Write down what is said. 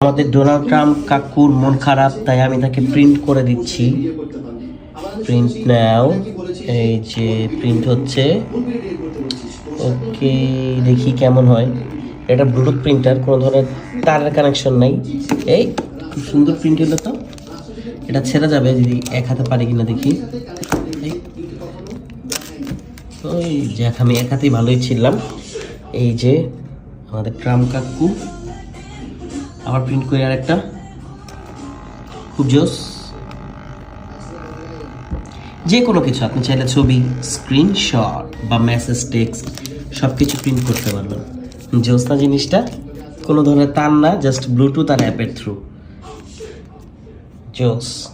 আমাদের Donald Trump কাকুর মন খারাপ, তাই আমি তাকে প্রিন্ট করে দিচ্ছি। প্রিন্ট নাও, এই যে প্রিন্ট হচ্ছে। ওকে, দেখি কেমন হয়। এটা ব্লুটুথ প্রিন্টার, কোনো ধরনের তারের কানেকশন নাই। এই খুব সুন্দর প্রিন্ট হলো তো। এটা ছেড়ে যাবে যদি এক হাতে পারি কিনা দেখি। ওই যে আমি এক হাতেই ভালোই ছিলাম। এই যে আমাদের ট্রাম্প কাকু আবার প্রিন্ট করে আর একটা, খুব জোস। যে কোনো কিছু আপনি চাইলে ছবি, স্ক্রিনশট বা মেসেজ, টেক্সট সব কিছু প্রিন্ট করতে পারবেন। জোস না জিনিসটা? কোনো ধরনের তার না, জাস্ট ব্লুটুথ আর অ্যাপের থ্রু। জোস।